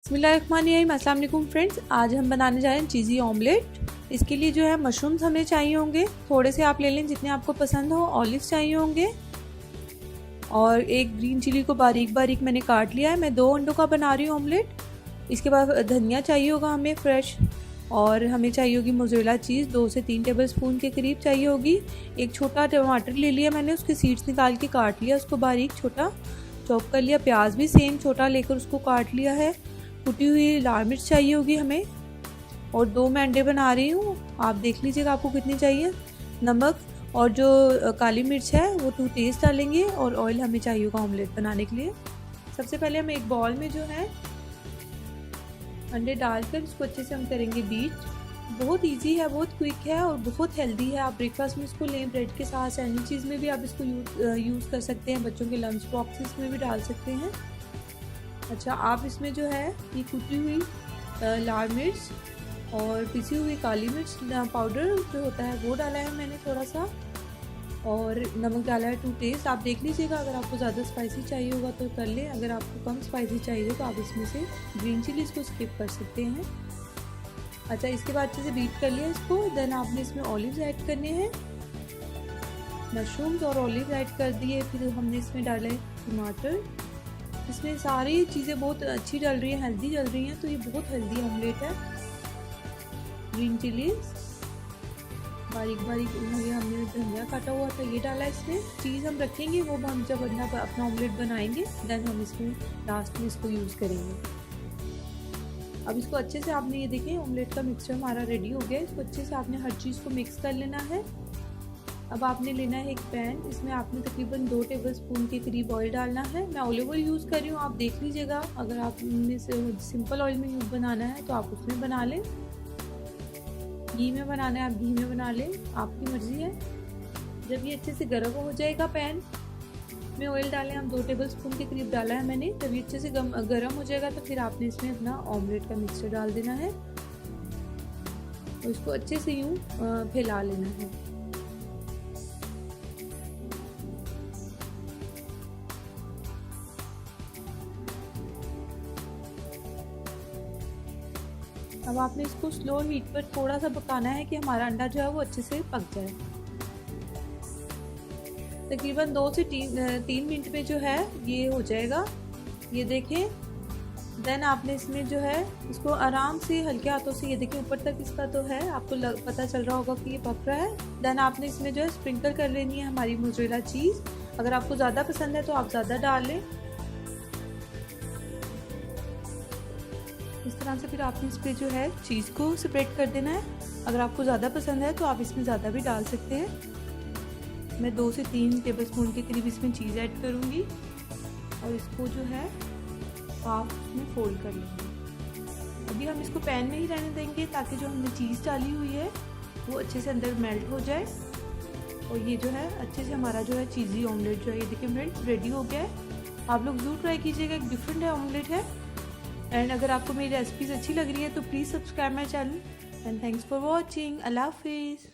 बिस्मिल्लाहिर्रहमानिर्रहीम। अस्सलाम वालेकुम फ्रेंड्स, आज हम बनाने जा रहे हैं चीज़ी ऑमलेट। इसके लिए जो है मशरूम्स हमें चाहिए होंगे, थोड़े से आप ले लें जितने आपको पसंद हो। ऑलिव्स चाहिए होंगे और एक ग्रीन चिली को बारीक बारीक मैंने काट लिया है। मैं 2 अंडों का बना रही हूँ ऑमलेट। इसके बाद धनिया चाहिए होगा हमें फ्रेश, और हमें चाहिए होगी मोज़रेला चीज़ 2 से 3 टेबलस्पून के करीब चाहिए होगी। एक छोटा टमाटर ले लिया मैंने, उसके सीड्स निकाल के काट लिया, उसको बारीक छोटा चॉप कर लिया। प्याज भी सेम छोटा लेकर उसको काट लिया है। कुटी हुई लाल मिर्च चाहिए होगी हमें, और 2 मैं अंडे बना रही हूँ, आप देख लीजिएगा आपको कितनी चाहिए। नमक और जो काली मिर्च है वो 2 टेस्ट डालेंगे, और ऑयल हमें चाहिए होगा ऑमलेट बनाने के लिए। सबसे पहले हम एक बॉल में जो है अंडे डालकर इसको अच्छे से हम करेंगे बीट। बहुत इजी है, बहुत क्विक है और बहुत हेल्दी है। आप ब्रेकफास्ट में इसको लें, ब्रेड के साथ, सैंडविचेस में भी आप इसको यूज़ कर सकते हैं, बच्चों के लंच बॉक्सेस में भी डाल सकते हैं। अच्छा, आप इसमें जो है ये कुटी हुई लाल मिर्च और पिसी हुई काली मिर्च पाउडर जो होता है वो डाला है मैंने थोड़ा सा, और नमक डाला है 2 टेस्ट। आप देख लीजिएगा, अगर आपको ज़्यादा स्पाइसी चाहिए होगा तो कर लें, अगर आपको कम स्पाइसी चाहिए तो आप इसमें से ग्रीन चिलीज़ को स्किप कर सकते हैं। अच्छा, इसके बाद अच्छे से बीट कर लिया इसको। देन आपने इसमें ऑलिव्स ऐड करने हैं, मशरूम्स और ऑलिव ऐड कर दिए। फिर हमने इसमें डाला है टमाटर। इसमें सारी चीज़ें बहुत अच्छी डल रही हैं, हेल्दी डल रही हैं, तो ये बहुत हेल्दी ऑमलेट है। ग्रीन चिलीज बारीक बारीक, ये हमने धनिया काटा हुआ था ये डाला इसमें। चीज़ हम रखेंगे वो हम जब अपना ऑमलेट बनाएंगे, देन हम इसमें लास्ट में इसको यूज़ करेंगे। अब इसको अच्छे से आपने ये देखें ऑमलेट का मिक्सचर हमारा रेडी हो गया। इसको अच्छे से आपने हर चीज़ को मिक्स कर लेना है। अब आपने लेना है एक पैन, इसमें आपने तकरीबन 2 टेबलस्पून के करीब ऑयल डालना है। मैं ऑलिव ऑयल यूज़ कर रही हूँ, आप देख लीजिएगा। अगर आपने सिंपल ऑयल में यूज़ बनाना है तो आप उसमें बना लें, घी में बनाना है आप घी में बना लें, आपकी मर्ज़ी है। जब ये अच्छे से गर्म हो जाएगा पैन में ऑयल डालें, हम 2 टेबलस्पून के करीब डाला है मैंने। जब ये अच्छे से गर्म हो जाएगा तो फिर आपने इसमें अपना ऑमलेट का मिक्सचर डाल देना है और इसको अच्छे से यूँ फैला लेना है। अब आपने इसको स्लो हीट पर थोड़ा सा पकाना है कि हमारा अंडा जो है वो अच्छे से पक जाए। तकरीबन 2 से 3 मिनट में जो है ये हो जाएगा, ये देखें। देन आपने इसमें जो है इसको आराम से हल्के हाथों से, ये देखें ऊपर तक इसका तो है, आपको पता चल रहा होगा कि ये पक रहा है। देन आपने इसमें जो है स्प्रिंकल कर लेनी है हमारी मोज़रेला चीज़। अगर आपको ज़्यादा पसंद है तो आप ज़्यादा डाल लें। इस तरह से फिर आपने इस पर जो है चीज़ को स्प्रेड कर देना है। अगर आपको ज़्यादा पसंद है तो आप इसमें ज़्यादा भी डाल सकते हैं। मैं 2 से 3 टेबलस्पून के करीब इसमें चीज़ ऐड करूँगी और इसको जो है हाफ में फोल्ड कर लेंगे। अभी हम इसको पैन में ही रहने देंगे ताकि जो हमने चीज़ डाली हुई है वो अच्छे से अंदर मेल्ट हो जाए, और ये जो है अच्छे से हमारा जो है चीज़ी ऑमलेट जो है ये देखिए फ्रेंड्स रेडी हो गया है। आप लोग ज़रूर ट्राई कीजिएगा, एक डिफरेंट है ऑमलेट है। एंड अगर आपको मेरी रेसिपीज़ अच्छी लग रही है तो please subscribe my channel, and thanks for watching. अल्लाह हाफिज़।